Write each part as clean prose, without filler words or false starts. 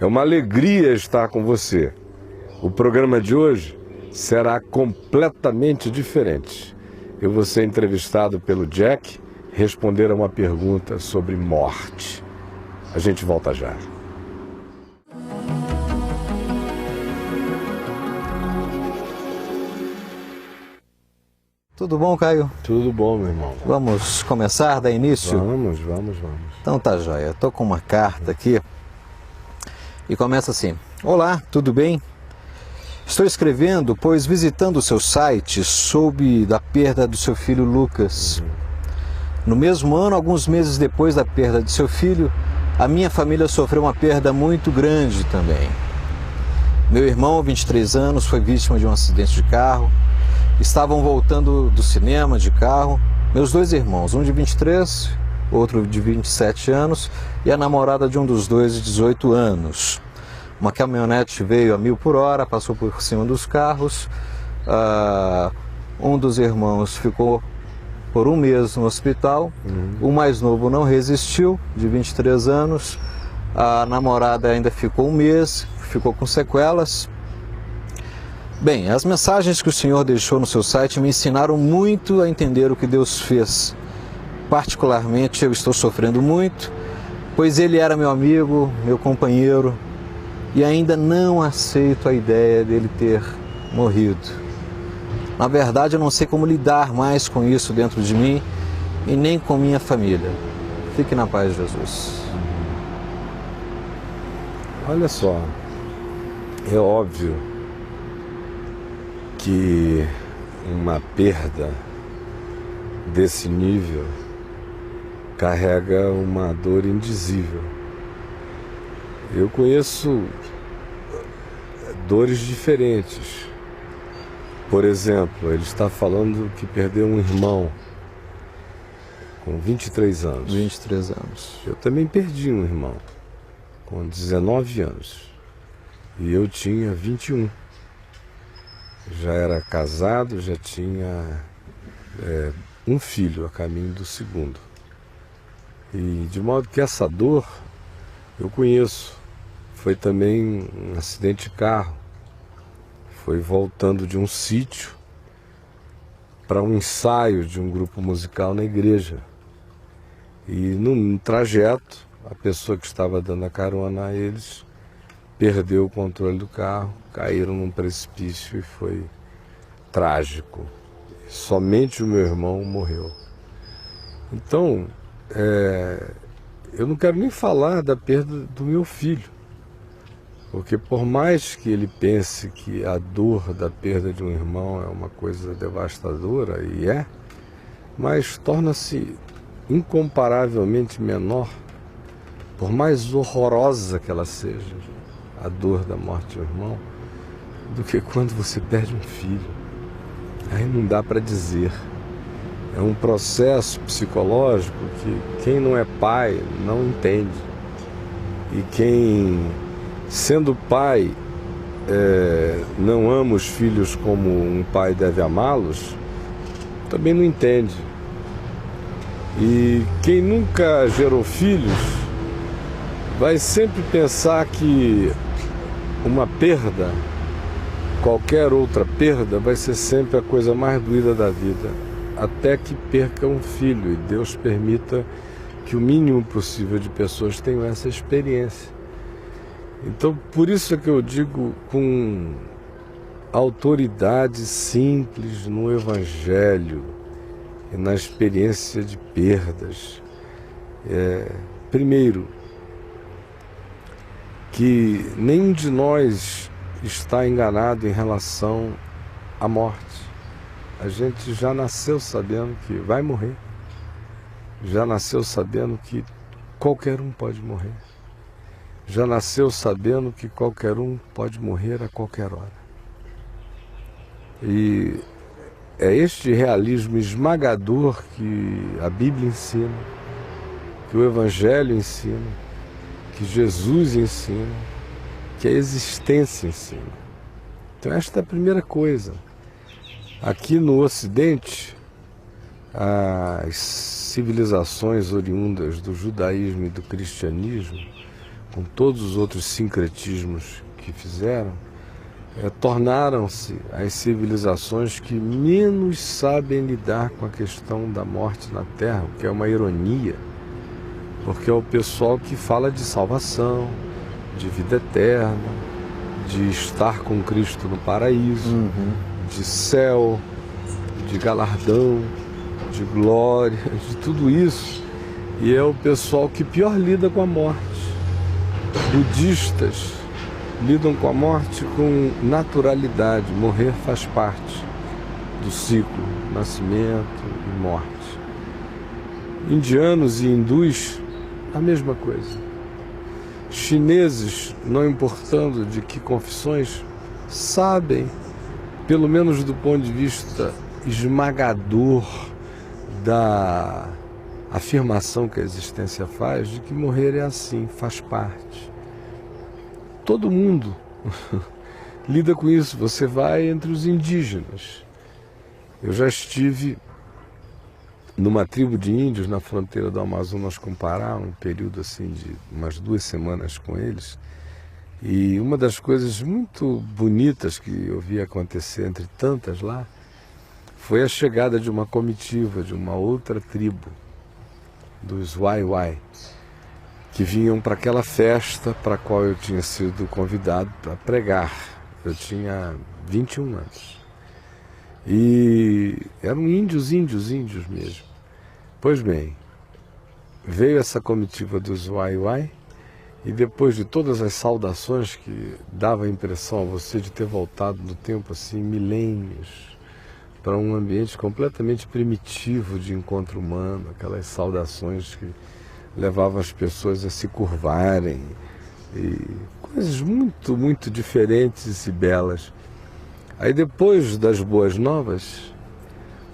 É uma alegria estar com você. O programa de hoje será completamente diferente. Eu vou ser entrevistado pelo Jack, responder a uma pergunta sobre morte. A gente volta já. Tudo bom, Caio? Tudo bom, meu irmão. Vamos começar, dar início? Vamos. Então tá joia. Estou com uma carta aqui e começa assim. Olá, tudo bem? Estou escrevendo, pois visitando o seu site, soube da perda do seu filho Lucas. No mesmo ano, alguns meses depois da perda de seu filho, a minha família sofreu uma perda muito grande também. Meu irmão, 23 anos, foi vítima de um acidente de carro. Estavam voltando do cinema de carro, meus dois irmãos, um de 23, outro de 27 anos, e a namorada de um dos dois de 18 anos. Uma caminhonete veio a 1000 por hora, passou por cima dos carros. Um dos irmãos ficou por um mês no hospital. O mais novo não resistiu, de 23 anos. A namorada ainda ficou um mês, ficou com sequelas. Bem, as mensagens que o Senhor deixou no seu site me ensinaram muito a entender o que Deus fez. Particularmente, eu estou sofrendo muito, pois ele era meu amigo, meu companheiro, e ainda não aceito a ideia dele ter morrido. Na verdade, eu não sei como lidar mais com isso dentro de mim e nem com minha família. Fique na paz de Jesus. Olha só, é óbvio que uma perda desse nível carrega uma dor indizível. Eu conheço dores diferentes. Por exemplo, ele está falando que perdeu um irmão com 23 anos. 23 anos. Eu também perdi um irmão com 19 anos. E eu tinha 21. Já era casado, já tinha um filho a caminho do segundo. E de modo que essa dor eu conheço. Foi também um acidente de carro. Foi voltando de um sítio para um ensaio de um grupo musical na igreja. E num trajeto, a pessoa que estava dando a carona a eles perdeu o controle do carro, caíram num precipício e foi trágico. Somente o meu irmão morreu. Então, eu não quero nem falar da perda do meu filho, porque por mais que ele pense que a dor da perda de um irmão é uma coisa devastadora, e mas torna-se incomparavelmente menor, por mais horrorosa que ela seja, a dor da morte de um irmão, do que quando você perde um filho. Aí não dá para dizer. É um processo psicológico que quem não é pai não entende. E quem, sendo pai, não ama os filhos como um pai deve amá-los, também não entende. E quem nunca gerou filhos vai sempre pensar que uma perda, qualquer outra perda, vai ser sempre a coisa mais doída da vida, até que perca um filho, e Deus permita que o mínimo possível de pessoas tenham essa experiência. Então, por isso é que eu digo com autoridade simples no Evangelho e na experiência de perdas. Primeiro, que nenhum de nós está enganado em relação à morte. A gente já nasceu sabendo que vai morrer. Já nasceu sabendo que qualquer um pode morrer. Já nasceu sabendo que qualquer um pode morrer a qualquer hora. E é este realismo esmagador que a Bíblia ensina, que o Evangelho ensina, que Jesus ensina, que a existência ensina. Então esta é a primeira coisa. Aqui no Ocidente, as civilizações oriundas do judaísmo e do cristianismo com todos os outros sincretismos que fizeram, tornaram-se as civilizações que menos sabem lidar com a questão da morte na Terra, o que é uma ironia, porque é o pessoal que fala de salvação, de vida eterna, de estar com Cristo no paraíso, de céu, de galardão, de glória, de tudo isso. E é o pessoal que pior lida com a morte. Budistas lidam com a morte com naturalidade. Morrer faz parte do ciclo, nascimento e morte. Indianos e hindus, a mesma coisa. Chineses, não importando de que confissões, sabem, pelo menos do ponto de vista esmagador da afirmação que a existência faz, de que morrer é assim, faz parte. Todo mundo lida com isso. Você vai entre os indígenas. Eu já estive numa tribo de índios na fronteira do Amazonas com o Pará, um período assim de umas 2 semanas com eles. E uma das coisas muito bonitas que eu vi acontecer entre tantas lá foi a chegada de uma comitiva de uma outra tribo, dos Waiwai, que vinham para aquela festa para a qual eu tinha sido convidado para pregar. Eu tinha 21 anos. E eram índios mesmo. Pois bem, veio essa comitiva dos Waiwai e depois de todas as saudações que dava a impressão a você de ter voltado no tempo assim, milênios, para um ambiente completamente primitivo de encontro humano, aquelas saudações que levavam as pessoas a se curvarem, e coisas muito, muito diferentes e belas. Aí depois das boas novas,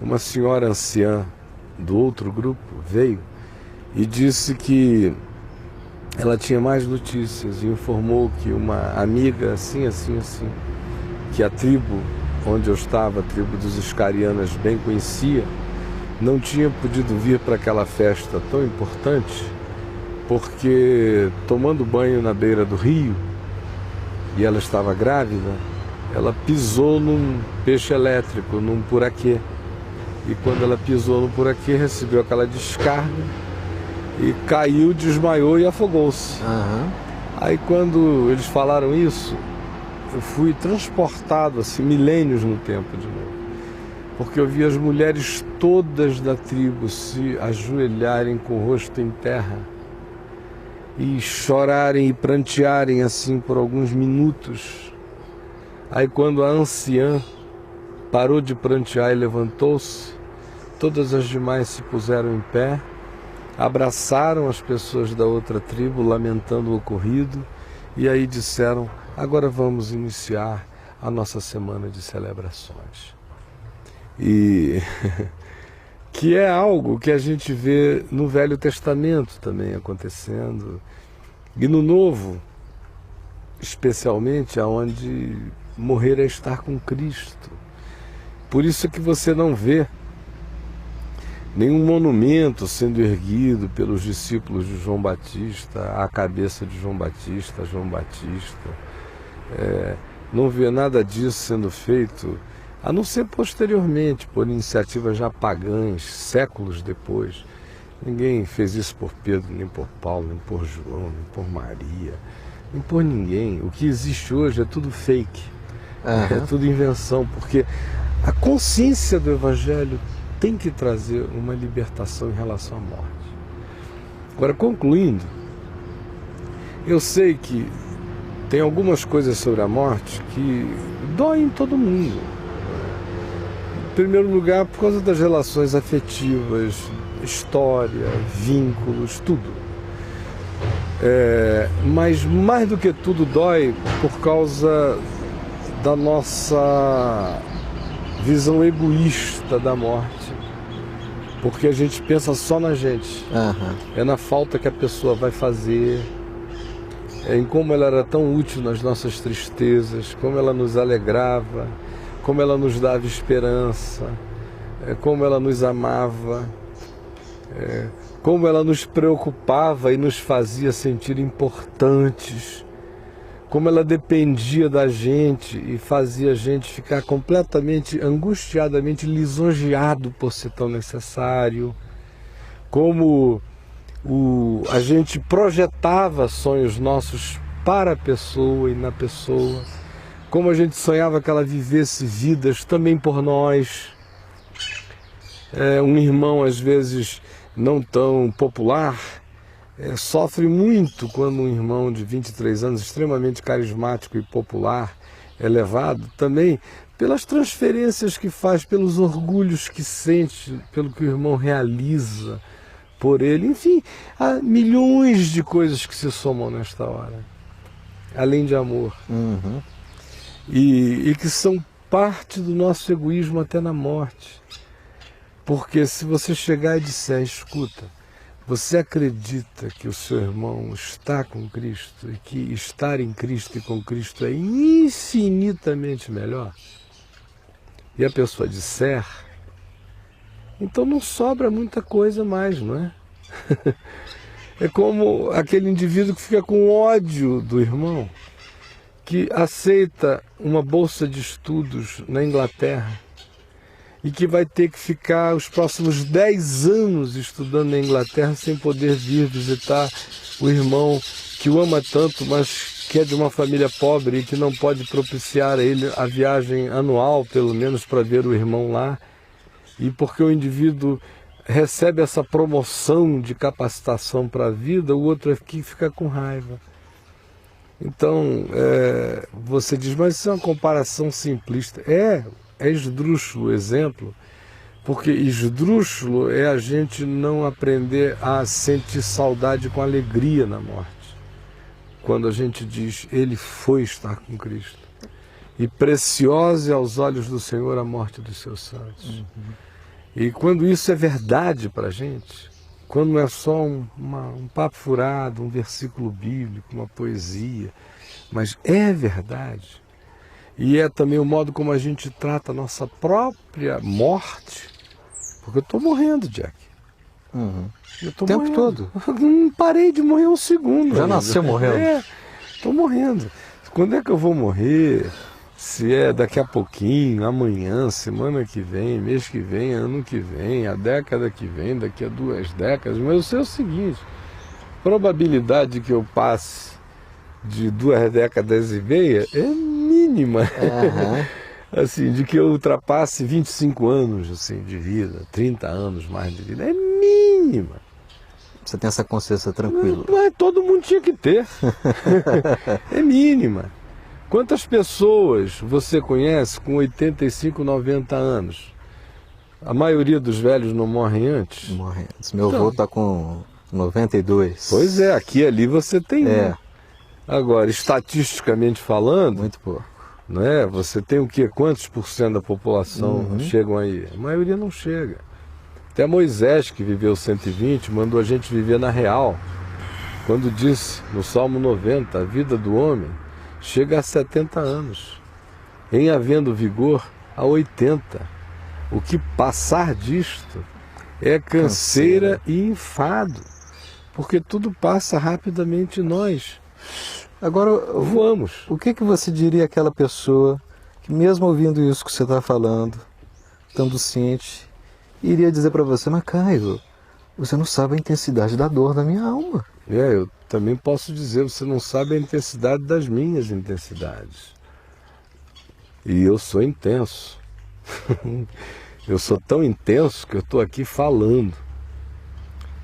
uma senhora anciã do outro grupo veio e disse que ela tinha mais notícias e informou que uma amiga assim, que a tribo onde eu estava, a tribo dos Iscarianas, bem conhecia, não tinha podido vir para aquela festa tão importante porque, tomando banho na beira do rio, e ela estava grávida, ela pisou num peixe elétrico, num puraquê. E quando ela pisou no puraquê, recebeu aquela descarga e caiu, desmaiou e afogou-se. Aí quando eles falaram isso, eu fui transportado assim, milênios no tempo de novo. Porque eu vi as mulheres todas da tribo se ajoelharem com o rosto em terra e chorarem e prantearem assim por alguns minutos. Aí quando a anciã parou de prantear e levantou-se, todas as demais se puseram em pé, abraçaram as pessoas da outra tribo, lamentando o ocorrido, e aí disseram: agora vamos iniciar a nossa semana de celebrações. E que é algo que a gente vê no Velho Testamento também acontecendo, e no Novo, especialmente, aonde morrer é estar com Cristo. Por isso que você não vê nenhum monumento sendo erguido pelos discípulos de João Batista à cabeça de João Batista, não vê nada disso sendo feito, a não ser posteriormente, por iniciativas já pagãs, séculos depois. Ninguém fez isso por Pedro, nem por Paulo, nem por João, nem por Maria, nem por ninguém. O que existe hoje é tudo fake, é tudo invenção, porque a consciência do Evangelho tem que trazer uma libertação em relação à morte. Agora, concluindo, eu sei que tem algumas coisas sobre a morte que doem em todo mundo. Em primeiro lugar, por causa das relações afetivas, história, vínculos, tudo. Mas mais do que tudo dói por causa da nossa visão egoísta da morte. Porque a gente pensa só na gente. É na falta que a pessoa vai fazer, em como ela era tão útil nas nossas tristezas, como ela nos alegrava, como ela nos dava esperança, como ela nos amava, como ela nos preocupava e nos fazia sentir importantes, como ela dependia da gente e fazia a gente ficar completamente, angustiadamente lisonjeado por ser tão necessário, como a gente projetava sonhos nossos para a pessoa e na pessoa, como a gente sonhava que ela vivesse vidas também por nós. Um irmão, às vezes, não tão popular, sofre muito quando um irmão de 23 anos, extremamente carismático e popular, é levado também pelas transferências que faz, pelos orgulhos que sente, pelo que o irmão realiza por ele. Enfim, há milhões de coisas que se somam nesta hora, além de amor. Uhum. E que são parte do nosso egoísmo até na morte. Porque se você chegar e disser, escuta, você acredita que o seu irmão está com Cristo e que estar em Cristo e com Cristo é infinitamente melhor? E a pessoa disser, então não sobra muita coisa mais, não é? É como aquele indivíduo que fica com ódio do irmão, que aceita uma bolsa de estudos na Inglaterra e que vai ter que ficar os próximos 10 anos estudando na Inglaterra sem poder vir visitar o irmão que o ama tanto, mas que é de uma família pobre e que não pode propiciar a ele a viagem anual, pelo menos, para ver o irmão lá. E porque o indivíduo recebe essa promoção de capacitação para a vida, o outro aqui fica com raiva. Então, você diz, mas isso é uma comparação simplista. É esdrúxulo o exemplo, porque esdrúxulo é a gente não aprender a sentir saudade com alegria na morte. Quando a gente diz, ele foi estar com Cristo. E preciosa é aos olhos do Senhor a morte dos seus santos. Uhum. E quando isso é verdade para a gente, quando não é só um papo furado, um versículo bíblico, uma poesia, mas é verdade. E é também o modo como a gente trata a nossa própria morte. Porque eu estou morrendo, Jack. Uhum. Eu tô o tempo morrendo. todo. Não parei de morrer um segundo. Já ainda. nasceu morrendo. Estou morrendo. Quando é que eu vou morrer? Se é daqui a pouquinho, amanhã, semana que vem, mês que vem, ano que vem, a década que vem, daqui a 2 décadas. Mas eu sei o seguinte, probabilidade de que eu passe de 2 décadas e meia é mínima. Uhum. Assim, de que eu ultrapasse 25 anos assim, de vida, 30 anos mais de vida, é mínima. Você tem essa consciência tranquila? Mas todo mundo tinha que ter. É mínima. Quantas pessoas você conhece com 85, 90 anos? A maioria dos velhos não morrem antes? Morre antes. Meu avô está com 92. Pois é, aqui e ali você tem um. Agora, estatisticamente falando, muito pouco. Não é? Você tem o quê? Quantos por cento da população chegam aí? A maioria não chega. Até Moisés, que viveu 120, mandou a gente viver na real. Quando disse no Salmo 90, a vida do homem chega a 70 anos, em havendo vigor a 80. O que passar disto é canseira e enfado, porque tudo passa rapidamente em nós. Agora, voamos. O que você diria àquela pessoa que, mesmo ouvindo isso que você está falando, estando ciente, iria dizer para você, mas Caio, você não sabe a intensidade da dor da minha alma. Eu também posso dizer, você não sabe a intensidade das minhas intensidades. E eu sou intenso. Eu sou tão intenso que eu estou aqui falando,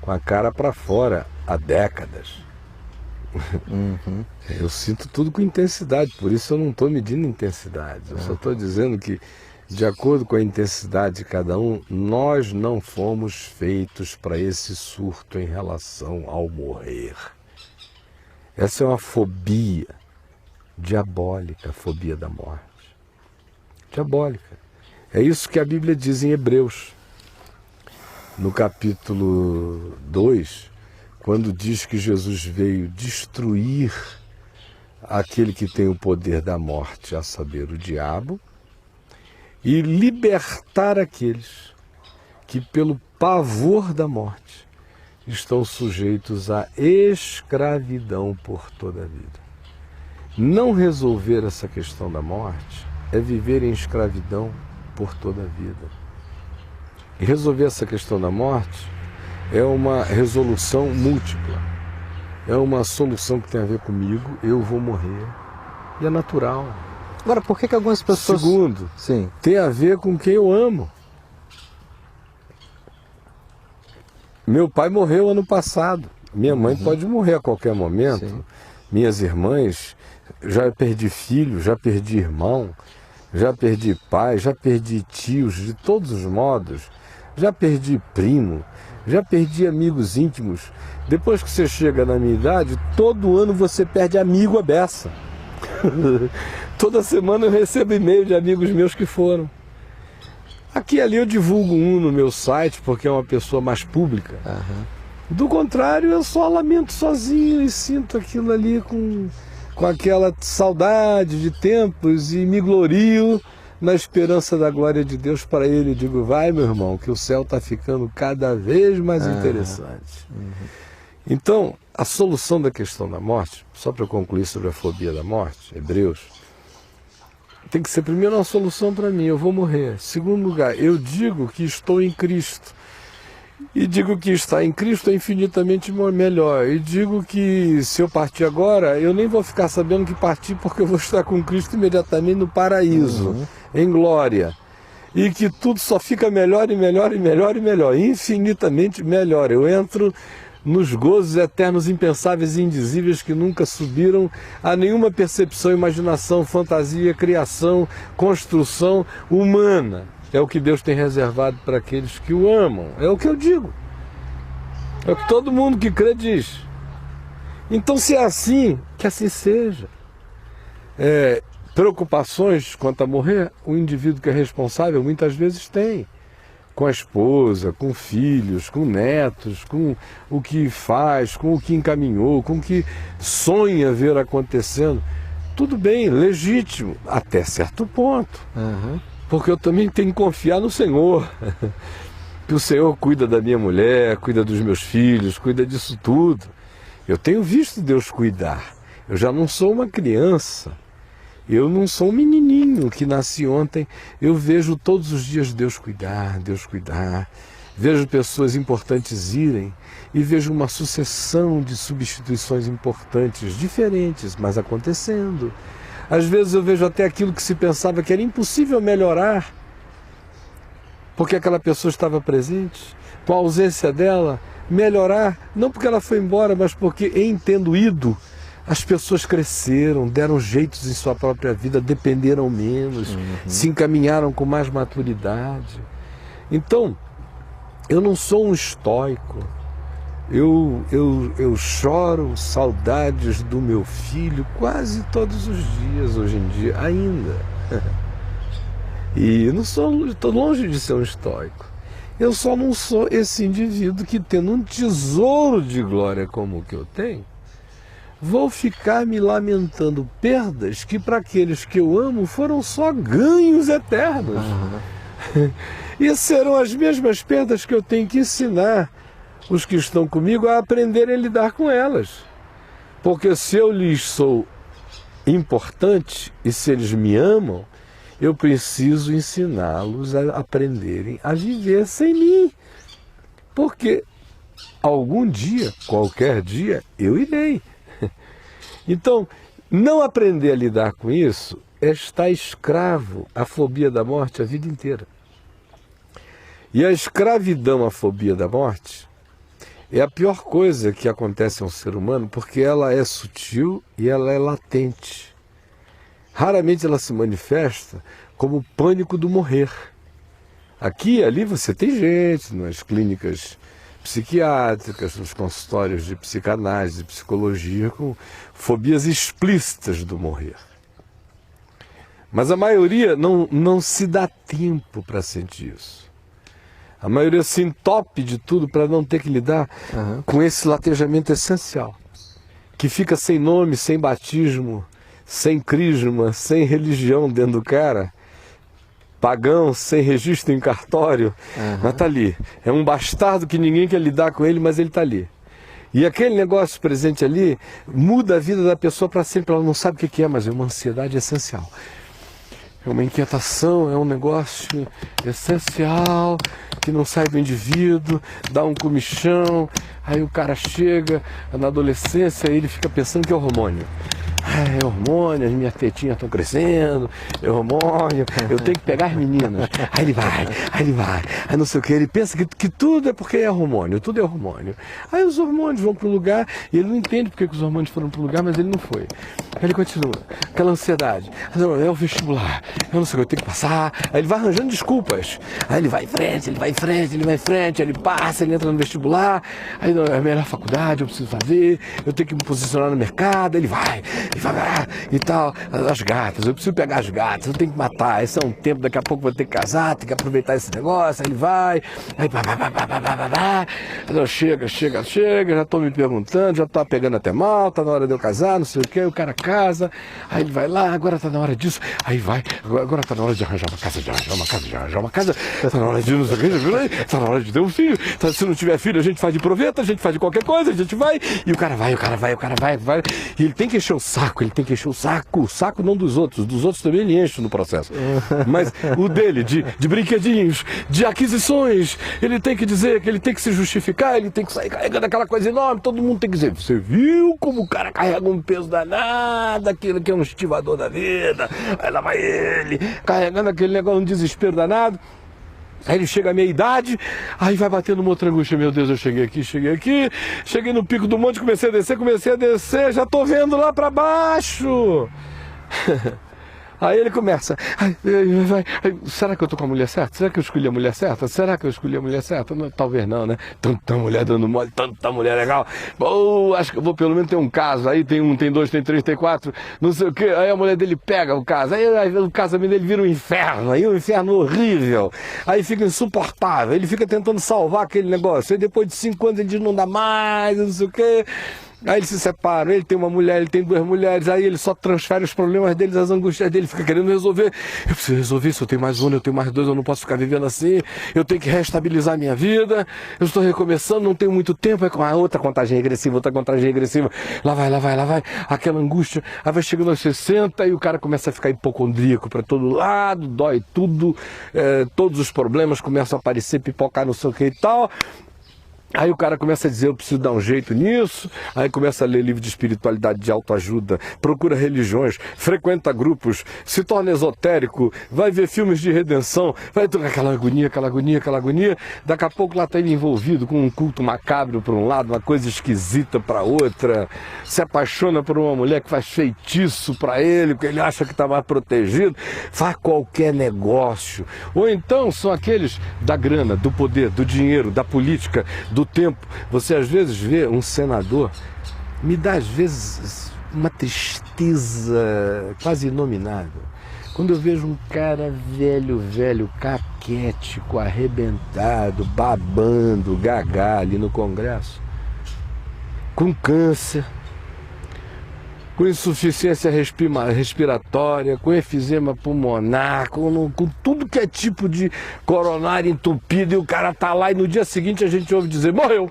com a cara para fora, há décadas. Eu sinto tudo com intensidade, por isso eu não estou medindo intensidade. Eu só estou dizendo que, de acordo com a intensidade de cada um, nós não fomos feitos para esse surto em relação ao morrer. Essa é uma fobia diabólica, a fobia da morte. Diabólica. É isso que a Bíblia diz em Hebreus, no capítulo 2, quando diz que Jesus veio destruir aquele que tem o poder da morte, a saber, o diabo, e libertar aqueles que, pelo pavor da morte, estão sujeitos à escravidão por toda a vida. Não resolver essa questão da morte é viver em escravidão por toda a vida. E resolver essa questão da morte é uma resolução múltipla. É uma solução que tem a ver comigo, eu vou morrer. E é natural. Agora, por que algumas pessoas... Segundo, sim, tem a ver com quem eu amo. Meu pai morreu ano passado. Minha mãe pode morrer a qualquer momento. Sim. Minhas irmãs, já perdi filho, já perdi irmão, já perdi pai, já perdi tios de todos os modos, já perdi primo, já perdi amigos íntimos. Depois que você chega na minha idade, todo ano você perde amigo à beça. Toda semana eu recebo e-mail de amigos meus que foram. Aqui e ali eu divulgo um no meu site, porque é uma pessoa mais pública. Do contrário, eu só lamento sozinho e sinto aquilo ali com aquela saudade de tempos e me glorio na esperança da glória de Deus para ele. Eu digo, vai meu irmão, que o céu está ficando cada vez mais interessante. Então, a solução da questão da morte, só para eu concluir sobre a fobia da morte, Hebreus, tem que ser primeiro uma solução para mim, eu vou morrer. Segundo lugar, eu digo que estou em Cristo. E digo que estar em Cristo é infinitamente melhor. E digo que se eu partir agora, eu nem vou ficar sabendo que parti, porque eu vou estar com Cristo imediatamente no paraíso, em glória. E que tudo só fica melhor e melhor e melhor e melhor, infinitamente melhor. Eu entro nos gozos eternos, impensáveis e indizíveis que nunca subiram a nenhuma percepção, imaginação, fantasia, criação, construção humana. É o que Deus tem reservado para aqueles que o amam. É o que eu digo. É o que todo mundo que crê diz. Então, se é assim, que assim seja. Preocupações quanto a morrer, o indivíduo que é responsável muitas vezes tem. Com a esposa, com filhos, com netos, com o que faz, com o que encaminhou, com o que sonha ver acontecendo. Tudo bem, legítimo, até certo ponto. Porque eu também tenho que confiar no Senhor. Que o Senhor cuida da minha mulher, cuida dos meus filhos, cuida disso tudo. Eu tenho visto Deus cuidar. Eu já não sou uma criança. Eu não sou um menininho que nasci ontem. Eu vejo todos os dias Deus cuidar, Deus cuidar. Vejo pessoas importantes irem e vejo uma sucessão de substituições importantes, diferentes, mas acontecendo. Às vezes eu vejo até aquilo que se pensava que era impossível melhorar, porque aquela pessoa estava presente, com a ausência dela, melhorar, não porque ela foi embora, mas porque em tendo ido, as pessoas cresceram, deram jeitos em sua própria vida, dependeram menos, se encaminharam com mais maturidade. Então, eu não sou um estoico. Eu choro saudades do meu filho quase todos os dias hoje em dia, ainda. E estou longe de ser um estoico. Eu só não sou esse indivíduo que, tendo um tesouro de glória como o que eu tenho, vou ficar me lamentando perdas que para aqueles que eu amo foram só ganhos eternos. E serão as mesmas perdas que eu tenho que ensinar os que estão comigo a aprenderem a lidar com elas. Porque se eu lhes sou importante e se eles me amam, eu preciso ensiná-los a aprenderem a viver sem mim. Porque algum dia, qualquer dia, eu irei. Então, não aprender a lidar com isso é estar escravo à fobia da morte a vida inteira. E a escravidão à fobia da morte é a pior coisa que acontece a um ser humano, porque ela é sutil e ela é latente. Raramente ela se manifesta como o pânico do morrer. Aqui e ali você tem gente nas clínicas psiquiátricas, nos consultórios de psicanálise, de psicologia, com fobias explícitas do morrer. Mas a maioria não se dá tempo para sentir isso. A maioria se entope de tudo para não ter que lidar com esse latejamento essencial, que fica sem nome, sem batismo, sem crisma, sem religião dentro do cara, pagão, sem registro em cartório, mas está ali. É um bastardo que ninguém quer lidar com ele, mas ele está ali. E aquele negócio presente ali muda a vida da pessoa para sempre. Ela não sabe o que é, mas é uma ansiedade essencial. É uma inquietação, é um negócio essencial, que não sai do indivíduo, dá um comichão, aí o cara chega na adolescência e ele fica pensando que é hormônio. É hormônio, as minhas tetinhas estão crescendo, é hormônio, eu tenho que pegar as meninas. Aí ele vai, aí não sei o que, ele pensa que tudo é porque é hormônio, tudo é hormônio. Aí os hormônios vão para o lugar e ele não entende porque que os hormônios foram para o lugar, mas ele não foi. Aí ele continua, aquela ansiedade, é o vestibular, eu não sei o que, eu tenho que passar. Aí ele vai arranjando desculpas. Aí ele vai em frente, ele passa, ele entra no vestibular, aí é a melhor faculdade, eu preciso fazer, eu tenho que me posicionar no mercado, ele vai e tal, as gatas, eu preciso pegar as gatas, eu tenho que matar, esse é um tempo, daqui a pouco vou ter que casar, tem que aproveitar esse negócio, aí ele vai, aí chega, já estou me perguntando, já estou pegando até mal, tá na hora de eu casar, não sei o que, o cara casa, aí ele vai lá, agora tá na hora disso, aí vai, agora tá na hora de arranjar uma casa, tá na hora de não sei o que, tá na hora de ter um filho, se não tiver filho a gente faz de proveta, a gente faz de qualquer coisa, a gente vai, e o cara vai, e ele tem que encher o saco não dos outros também ele enche no processo, mas o dele, de brinquedinhos, de aquisições, ele tem que dizer que ele tem que se justificar, ele tem que sair carregando aquela coisa enorme, todo mundo tem que dizer, você viu como o cara carrega um peso danado, aquilo que é um estivador da vida, aí lá vai ele, carregando aquele negócio, um desespero danado. Aí ele chega à meia idade, aí vai batendo uma outra angústia, meu Deus, eu cheguei aqui, cheguei no pico do monte, comecei a descer, já tô vendo lá para baixo. Aí ele começa, será que eu tô com a mulher certa? Será que eu escolhi a mulher certa? Não, talvez não, né? Tanta mulher dando mole, tanta mulher legal. Acho que eu vou pelo menos ter um caso. Aí tem um, tem dois, tem três, tem quatro, não sei o que. Aí a mulher dele pega o caso. Aí o casamento dele vira um inferno. Aí um inferno horrível. Aí fica insuportável. Ele fica tentando salvar aquele negócio. Aí depois de 5 anos ele diz, não dá mais, não sei o que. Aí eles se separam, ele tem uma mulher, ele tem 2 mulheres, aí ele só transfere os problemas deles, as angústias dele, fica querendo resolver. Eu preciso resolver isso, eu tenho mais 1, eu tenho mais 2, eu não posso ficar vivendo assim, eu tenho que reestabilizar a minha vida, eu estou recomeçando, não tenho muito tempo, é com a outra contagem regressiva, lá vai, aquela angústia, aí vai chegando aos 60 e o cara começa a ficar hipocondríaco para todo lado, dói tudo, todos os problemas começam a aparecer, pipocar, não sei o que e tal. Aí o cara começa a dizer, eu preciso dar um jeito nisso, aí começa a ler livro de espiritualidade, de autoajuda, procura religiões, frequenta grupos, se torna esotérico, vai ver filmes de redenção, vai ter aquela agonia, daqui a pouco lá está ele envolvido com um culto macabro para um lado, uma coisa esquisita para outra, se apaixona por uma mulher que faz feitiço para ele, porque ele acha que está mais protegido, faz qualquer negócio. Ou então são aqueles da grana, do poder, do dinheiro, da política, do tempo. Você às vezes vê um senador, me dá às vezes uma tristeza quase inominável. Quando eu vejo um cara velho, caquético, arrebentado, babando, gagá ali no Congresso, com câncer, com insuficiência respiratória, com efizema pulmonar, com tudo que é tipo de coronário entupido, e o cara tá lá e no dia seguinte a gente ouve dizer, morreu.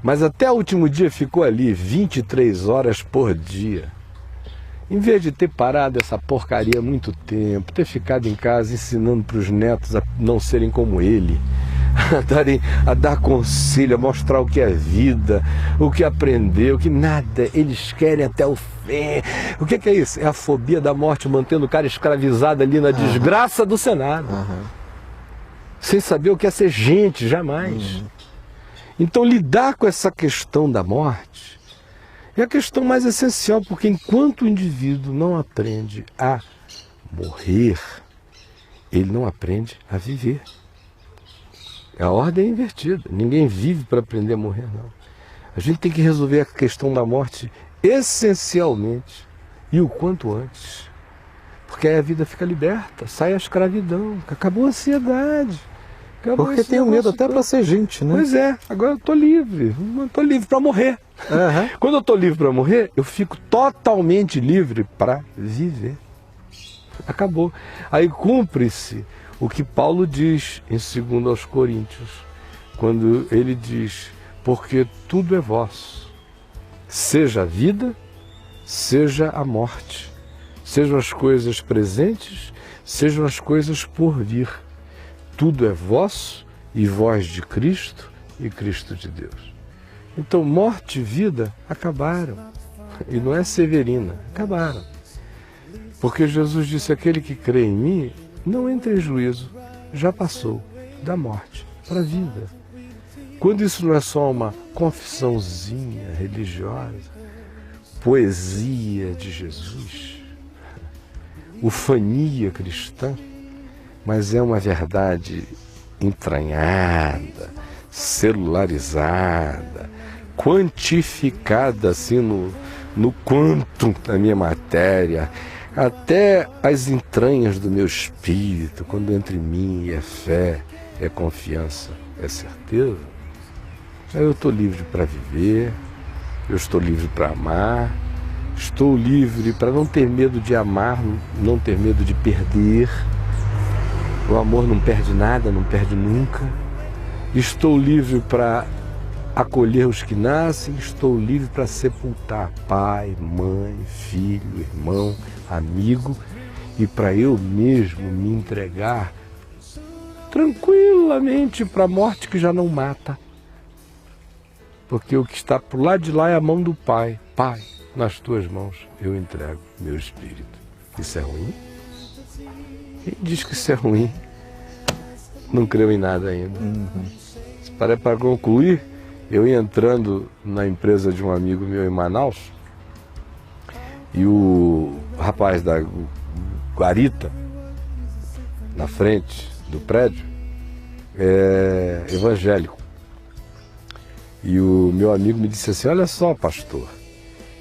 Mas até o último dia ficou ali 23 horas por dia. Em vez de ter parado essa porcaria há muito tempo, ter ficado em casa ensinando para os netos a não serem como ele, a dar conselho, a mostrar o que é vida, o que aprendeu, que nada, eles querem até o fim. O que é isso? É a fobia da morte, mantendo o cara escravizado ali na desgraça do Senado, sem saber o que é ser gente, jamais. Então lidar com essa questão da morte é a questão mais essencial, porque enquanto o indivíduo não aprende a morrer, ele não aprende a viver. A ordem é invertida. Ninguém vive para aprender a morrer, não. A gente tem que resolver a questão da morte essencialmente e o quanto antes. Porque aí a vida fica liberta, sai a escravidão, acabou a ansiedade. Porque tem medo até para ser gente, né? Pois é, agora eu estou livre para morrer. Quando eu estou livre para morrer, eu fico totalmente livre para viver. acabou. Aí cumpre-se o que Paulo diz em 2 aos Coríntios, quando ele diz, porque tudo é vosso, seja a vida, seja a morte, sejam as coisas presentes, sejam as coisas por vir. Tudo é vosso, e vós de Cristo, e Cristo de Deus. Então, morte e vida acabaram. E não é Severina, acabaram. Porque Jesus disse, aquele que crê em mim, não entra em juízo, já passou da morte para a vida. Quando isso não é só uma confissãozinha religiosa, poesia de Jesus, ufania cristã, mas é uma verdade entranhada, celularizada, quantificada assim no quantum da minha matéria, até as entranhas do meu espírito, quando entre mim é fé, é confiança, é certeza. Aí eu estou livre para viver, eu estou livre para amar, estou livre para não ter medo de amar, não ter medo de perder. O amor não perde nada, não perde nunca. Estou livre para acolher os que nascem, estou livre para sepultar pai, mãe, filho, irmão, amigo, e para eu mesmo me entregar tranquilamente para a morte que já não mata. Porque o que está por lá de lá é a mão do Pai. Pai, nas tuas mãos eu entrego meu espírito. Isso é ruim? Quem diz que isso é ruim não creu em nada ainda. Para concluir, eu ia entrando na empresa de um amigo meu em Manaus e o rapaz da guarita, na frente do prédio, é evangélico. E o meu amigo me disse assim, olha só, pastor,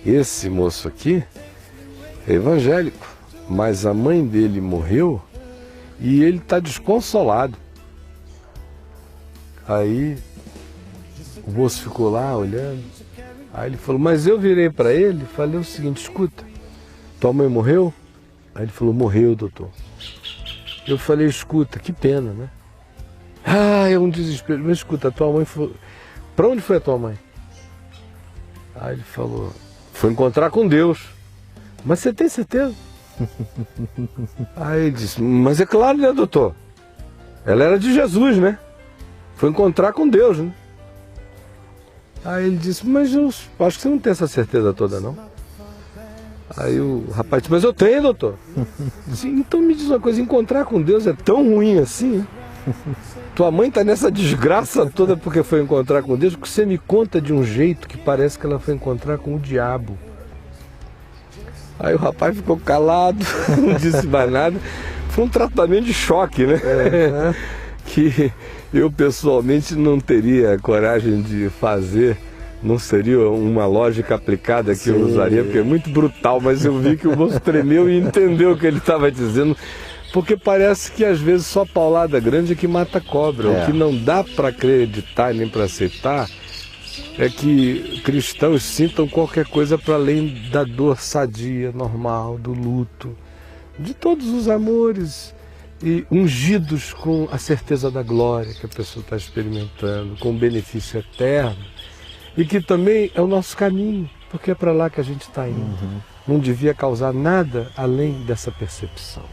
esse moço aqui é evangélico, mas a mãe dele morreu e ele está desconsolado. Aí o moço ficou lá olhando, aí ele falou, mas eu virei para ele e falei o seguinte, escuta, tua mãe morreu? Aí ele falou, morreu, doutor. Eu falei, escuta, que pena, né? Ah, é um desespero, mas escuta, a tua mãe foi... Para onde foi a tua mãe? Aí ele falou, foi encontrar com Deus. Mas você tem certeza? Aí ele disse, mas é claro, né, doutor? Ela era de Jesus, né? Foi encontrar com Deus, né? Aí ele disse, mas eu acho que você não tem essa certeza toda, não. Aí o rapaz disse, mas eu tenho, doutor. Disse, então me diz uma coisa, encontrar com Deus é tão ruim assim, né? Tua mãe está nessa desgraça toda porque foi encontrar com Deus, porque você me conta de um jeito que parece que ela foi encontrar com o diabo. Aí o rapaz ficou calado, não disse mais nada. Foi um tratamento de choque, né? Que eu pessoalmente não teria coragem de fazer, não seria uma lógica aplicada que eu usaria, porque é muito brutal, mas eu vi que o moço tremeu e entendeu o que ele estava dizendo. Porque parece que às vezes só paulada grande é que mata cobra. O que não dá para acreditar nem para aceitar é que cristãos sintam qualquer coisa para além da dor sadia, normal, do luto, de todos os amores, e ungidos com a certeza da glória que a pessoa está experimentando, com o benefício eterno, e que também é o nosso caminho, porque é para lá que a gente está indo. Não devia causar nada além dessa percepção.